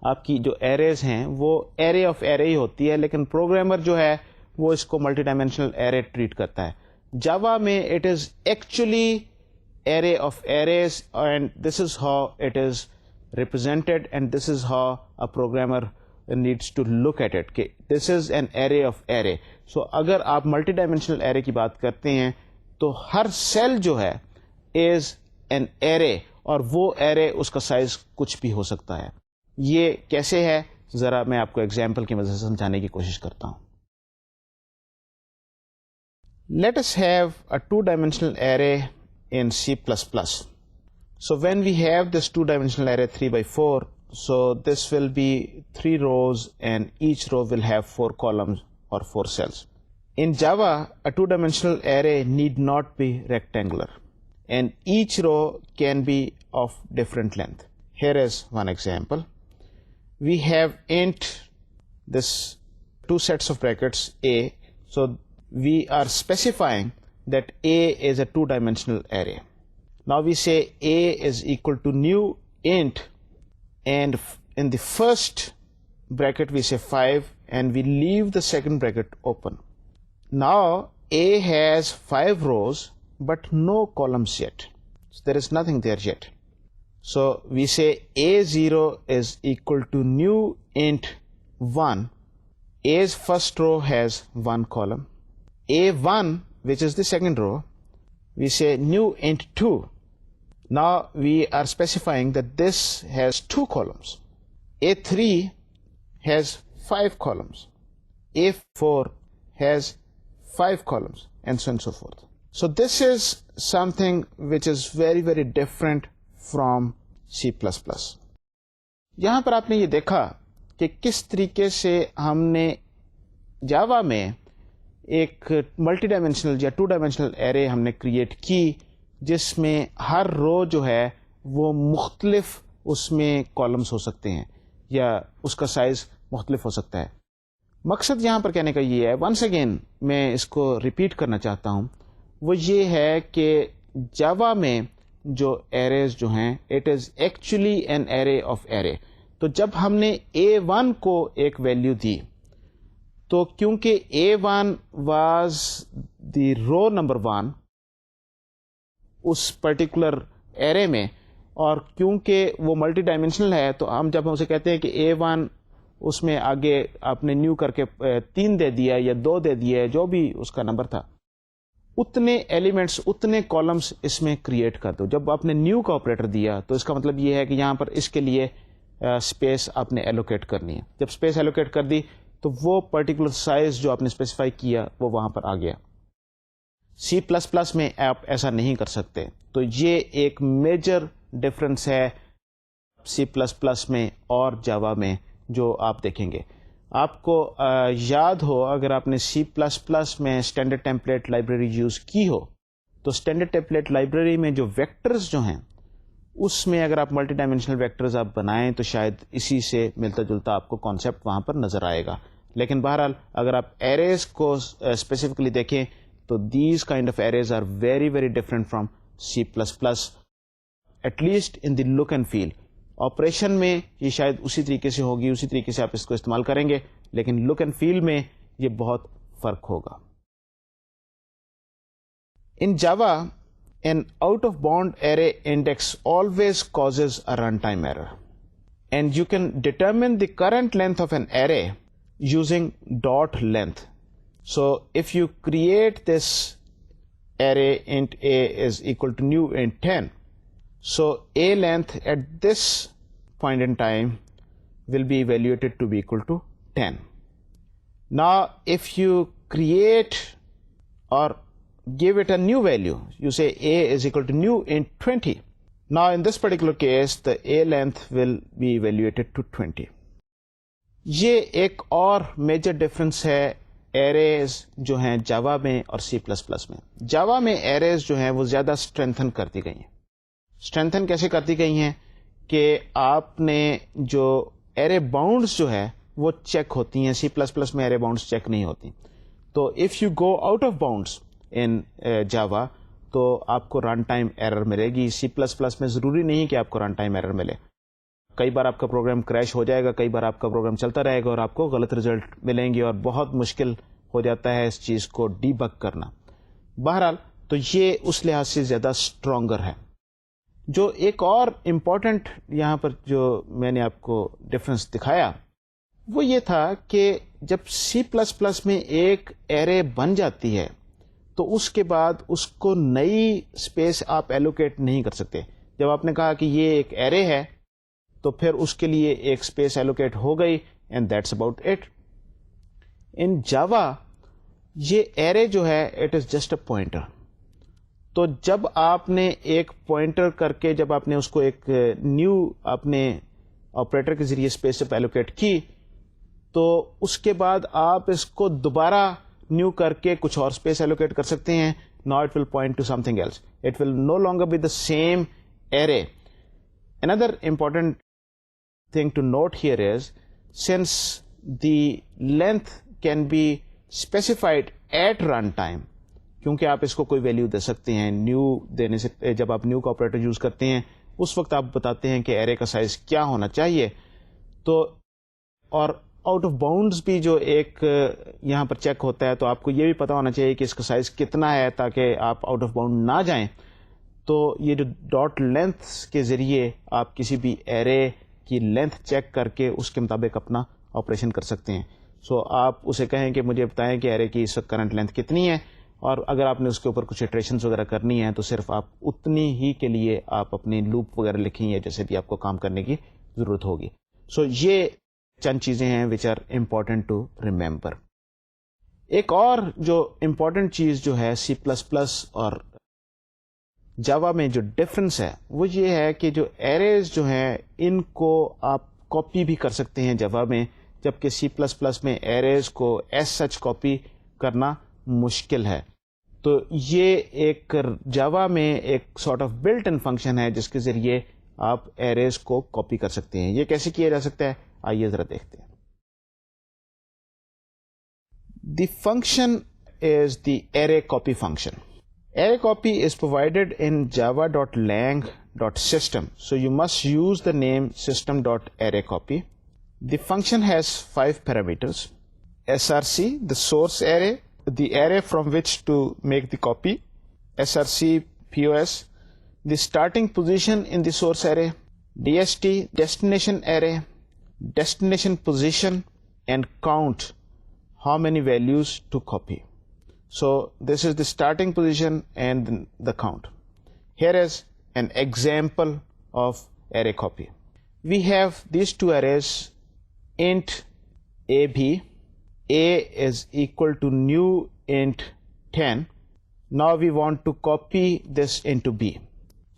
آپ کی جو ایریز ہیں وہ ایرے آف ایرے ہی ہوتی ہے، لیکن پروگرامر جو ہے وہ اس کو ملٹی ڈائمینشنل ایرے ٹریٹ کرتا ہے. جاوا میں it is actually array of arrays, and this is how it is represented, and this is how a programmer needs to look at it کہ this is an array of array. so اگر آپ multi dimensional array کی بات کرتے ہیں تو ہر cell جو ہے is an array، اور وہ ایرے اس کا سائز کچھ بھی ہو سکتا ہے. یہ کیسے ہے ذرا میں آپ کو ایگزامپل کی مدد سے سمجھانے کی کوشش کرتا ہوں. let us have a 2-dimensional array in C++. so when we have this 2-dimensional array 3x4, so this will be 3 rows and each row will have 4 columns or 4 cells. In Java, a 2-dimensional array need not be rectangular, and each row can be of different length. Here is one example. We have int, this 2 sets of brackets A, so we are specifying that A is a 2-dimensional array. Now we say A is equal to new int, and in the first bracket we say 5 and we leave the second bracket open. Now A has 5 rows but no columns yet, so there is nothing there yet. So we say A0 is equal to new int 1. A's first row has 1 column. A1, which is the second row, we say new int 2. Now we are specifying that this has 2 columns. A3 has 5 columns. A4 has 5 columns, and so on and so forth. So this is something which is very very different from C++. یہاں پر آپ نے یہ دیکھا کہ کس طریقے سے ہم نے جاوا میں ایک ملٹی ڈائمینشنل یا 2 ڈائمینشنل ایرے ہم نے کریٹ کی، جس میں ہر رو جو ہے وہ مختلف اس میں کالمس ہو سکتے ہیں یا اس کا سائز مختلف ہو سکتا ہے. مقصد یہاں پر کہنے کا یہ ہے, ونس اگین میں اس کو ریپیٹ کرنا چاہتا ہوں, وہ یہ ہے کہ جاوا میں جو ایریز جو ہیں it is actually an array of array. تو جب ہم نے A1 کو ایک ویلیو دی تو کیونکہ A1 was the row number 1 اس پرٹیکولر ایرے میں, اور کیونکہ وہ ملٹی ڈائمینشنل ہے تو ہم جب ہم اسے کہتے ہیں کہ A1 اس میں آگے آپ نے نیو کر کے 3 دے دیا یا 2 دے دیا, جو بھی اس کا نمبر تھا, اتنے ایلیمنٹس اتنے کالمس اس میں کریٹ کر دو. جب آپ نے نیو کا آپریٹر دیا تو اس کا مطلب یہ ہے کہ یہاں پر اس کے لیے اسپیس آپ نے ایلوکیٹ کرنی ہے. جب اسپیس ایلوکیٹ کر دی تو وہ پرٹیکولر سائز جو آپ نے اسپیسیفائی کیا وہ وہاں پر آ گیا. C++ میں آپ ایسا نہیں کر سکتے. تو یہ ایک میجر ڈفرنس ہے C++ میں اور جاوا میں جو آپ دیکھیں گے. آپ کو یاد ہو, اگر آپ نے C++ میں اسٹینڈرڈ ٹیمپلیٹ لائبریری یوز کی ہو تو اسٹینڈرڈ ٹیمپلیٹ لائبریری میں جو ویکٹرز جو ہیں اس میں اگر آپ ملٹی ڈائمینشنل ویکٹرز آپ بنائیں تو شاید اسی سے ملتا جلتا آپ کو کانسیپٹ وہاں پر نظر آئے گا. لیکن بہرحال اگر آپ ایریز کو اسپیسیفکلی دیکھیں تو these kind of arrays are very very different from C++, at least in the look and feel. Operation میں یہ شاید اسی طریقے سے ہوگی, اسی طریقے سے آپ اس کو استعمال کریں گے, لیکن لک اینڈ فیل میں یہ بہت فرق ہوگا. ان جاوا an out of bound array index always causes a runtime error, and you can determine the current length of an array using dot length. So if you create this array int a is equal to new int 10, so a length at this point in time will be evaluated to be equal to 10. Now if you create or give it a new value, you say a is equal to new int 20. Now in this particular case the a length will be evaluated to 20. یہ ایک اور major difference ہے arrays جو ہیں جاوا میں اور C++ میں. جاوا میں ایریز جو ہیں وہ زیادہ اسٹرینتھن کر دی گئی ہیں. اسٹرینتھن کیسے کر دی گئی ہیں کہ آپ نے جو ایرے باؤنڈس جو ہے وہ چیک ہوتی ہیں. C++ میں ایرے باؤنڈس چیک نہیں ہوتی. تو if you go out of bounds in Java تو آپ کو رن ٹائم ایرر ملے گی. C++ میں ضروری نہیں کہ آپ کو رن ٹائم ایرر ملے. کئی بار آپ کا پروگرام کریش ہو جائے گا, کئی بار آپ کا پروگرام چلتا رہے گا اور آپ کو غلط رزلٹ ملیں گے, اور بہت مشکل ہو جاتا ہے اس چیز کو ڈی بگ کرنا. بہرحال تو یہ اس لحاظ سے زیادہ اسٹرانگر ہے. جو ایک اور امپورٹنٹ یہاں پر جو میں نے آپ کو ڈفرنس دکھایا وہ یہ تھا کہ جب C++ میں ایک ایرے بن جاتی ہے تو اس کے بعد اس کو نئی اسپیس آپ ایلوکیٹ نہیں کر سکتے. جب آپ نے کہا کہ یہ ایک ایرے ہے تو پھر اس کے لیے ایک اسپیس ایلوکیٹ ہو گئی, اینڈ دیٹس اباؤٹ اٹ. ان جاوا یہ ایرے جو ہے it is just a pointer. تو جب آپ نے ایک پوائنٹر کر کے جب آپ نے اس کو ایک نیو آپ نے آپریٹر کے ذریعے اسپیس ایلوکیٹ کی تو اس کے بعد آپ اس کو دوبارہ نیو کر کے کچھ اور اسپیس ایلوکیٹ کر سکتے ہیں. Now it will point to something else. It will no longer be the same array. Another important thing to note here is, since the length can be specified at runtime, کیونکہ آپ اس کو کوئی value دے سکتے ہیں. New دینے سے جب آپ نیو کا آپریٹر یوز کرتے ہیں اس وقت آپ بتاتے ہیں کہ ایرے کا سائز کیا ہونا چاہیے. تو اور آؤٹ آف باؤنڈز بھی جو ایک یہاں پر چیک ہوتا ہے تو آپ کو یہ بھی پتا ہونا چاہیے کہ اس کا سائز کتنا ہے تاکہ آپ آؤٹ آف باؤنڈ نہ جائیں. تو یہ جو ڈاٹ لینتھس کے ذریعے آپ کسی بھی ایرے کی لینتھ چیک کر کے اس کے مطابق اپنا آپریشن کر سکتے ہیں. سو آپ اسے کہیں کہ مجھے بتائیں کہ ایرے کی اس وقت کرنٹ لینتھ کتنی ہے, اور اگر آپ نے اس کے اوپر کچھ ایٹریشنز وغیرہ کرنی ہے تو صرف آپ اتنی ہی کے لیے آپ اپنی لوپ وغیرہ لکھیں یا جیسے بھی آپ کو کام کرنے کی ضرورت ہوگی. سو یہ چند چیزیں ہیں which are important to remember. ایک اور جو امپورٹنٹ چیز جو ہے C++ اور جاوا میں جو ڈفرنس ہے وہ یہ ہے کہ جو ایریز جو ہیں ان کو آپ کاپی بھی کر سکتے ہیں جاوا میں, جبکہ C++ میں ایریز کو ایز سچ کاپی کرنا مشکل ہے. تو یہ ایک جاوا میں ایک sort of built in function ہے جس کے ذریعے آپ ایریز کو کاپی کر سکتے ہیں. یہ کیسے کیا جا سکتا ہے آئیے ذرا دیکھتے ہیں. The function is the array copy function. Array copy is provided in java.lang.system. So you must use the name system.arrayCopy. The function has 5 parameters. src, the source array, the array from which to make the copy. src pos, the starting position in the source array. dst, destination array, destination position, and count, how many values to copy. So this is the starting position and the count. Here is an example of array copy. We have these two arrays, int ab, a is equal to new int 10. Now we want to copy this into b.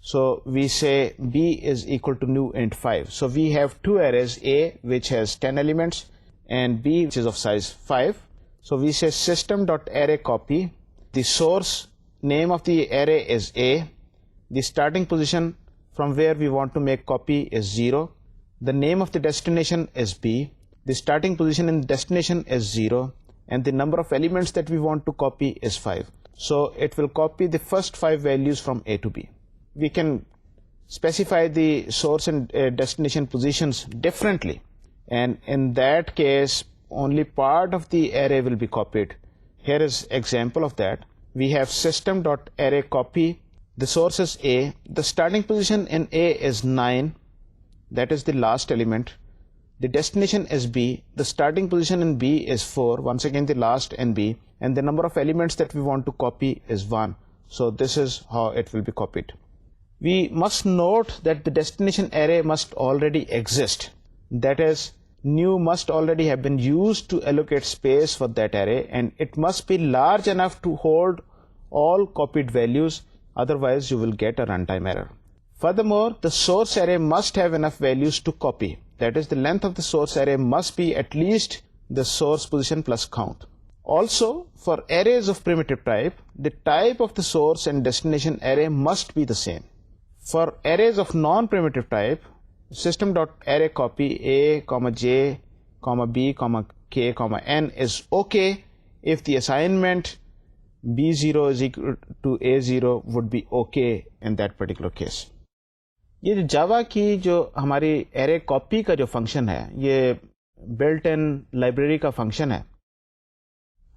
So we say b is equal to new int 5. So we have two arrays, a which has 10 elements and b which is of size 5. So we say system.arrayCopy. The source name of the array is A. The starting position from where we want to make copy is 0. The name of the destination is B. The starting position in destination is 0. And the number of elements that we want to copy is 5. So it will copy the first 5 values from A to B. We can specify the source and destination positions differently. And in that case, only part of the array will be copied. Here is example of that. We have system.arrayCopy. The source is A. The starting position in A is 9. That is the last element. The destination is B. The starting position in B is 4. Once again the last and B. And the number of elements that we want to copy is 1. So this is how it will be copied. We must note that the destination array must already exist. That is, new must already have been used to allocate space for that array, and it must be large enough to hold all copied values, otherwise you will get a runtime error. Furthermore, the source array must have enough values to copy. That is, the length of the source array must be at least the source position plus count. Also, for arrays of primitive type, the type of the source and destination array must be the same. For arrays of non-primitive type, system.arrayCopy a, j, b, k, n is okay if the assignment b0 is equal to a0 would be okay in that particular case. یہ جو جاوا کی جو ہماری array copy کا جو function ہے یہ built in library کا فنکشن ہے.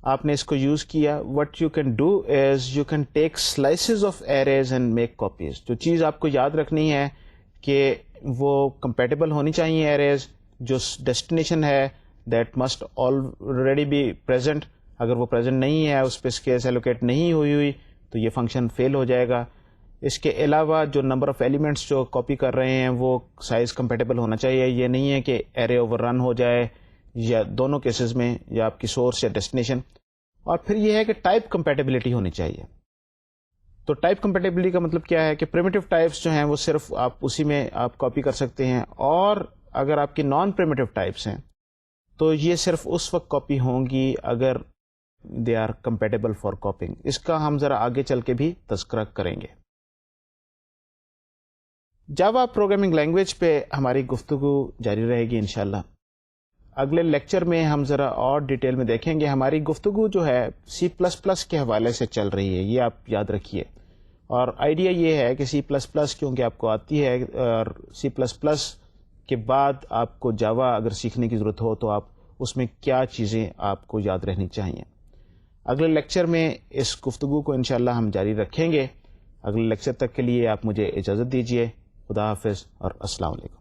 آپ نے اس کو یوز کیا. What you can do is you can take slices of arrays and make copies. جو چیز آپ کو یاد رکھنی ہے کہ وہ کمپیٹیبل ہونی چاہیے ایریز. جو ڈیسٹینیشن ہے that must already be present. اگر وہ پریزنٹ نہیں ہے, اس پہ اسپیس ایلوکیٹ نہیں ہوئی تو یہ فنکشن فیل ہو جائے گا. اس کے علاوہ جو نمبر آف ایلیمنٹس جو کاپی کر رہے ہیں وہ سائز کمپیٹیبل ہونا چاہیے. یہ نہیں ہے کہ ایرے اوور رن ہو جائے, یا دونوں کیسز میں, یا آپ کی سورس یا ڈیسٹینیشن. اور پھر یہ ہے کہ ٹائپ کمپیٹیبلٹی ہونی چاہیے. تو ٹائپ کمپیٹیبلٹی کا مطلب کیا ہے کہ پریمیٹیو ٹائپس جو ہیں وہ صرف آپ اسی میں آپ کاپی کر سکتے ہیں, اور اگر آپ کی نان پریمیٹیو ٹائپس ہیں تو یہ صرف اس وقت کاپی ہوں گی اگر they are compatible for copying. اس کا ہم ذرا آگے چل کے بھی تذکرہ کریں گے. جاوا پروگرامنگ لینگویج پہ ہماری گفتگو جاری رہے گی انشاءاللہ. اگلے لیکچر میں ہم ذرا اور ڈیٹیل میں دیکھیں گے. ہماری گفتگو جو ہے سی پلس پلس کے حوالے سے چل رہی ہے, یہ آپ یاد رکھیے. اور آئیڈیا یہ ہے کہ سی پلس پلس کیونکہ آپ کو آتی ہے, اور سی پلس پلس کے بعد آپ کو جاوا اگر سیکھنے کی ضرورت ہو تو آپ اس میں کیا چیزیں آپ کو یاد رہنی چاہیے. اگلے لیکچر میں اس گفتگو کو انشاءاللہ ہم جاری رکھیں گے. اگلے لیکچر تک کے لیے آپ مجھے اجازت دیجیے. خدا حافظ اور السلام علیکم.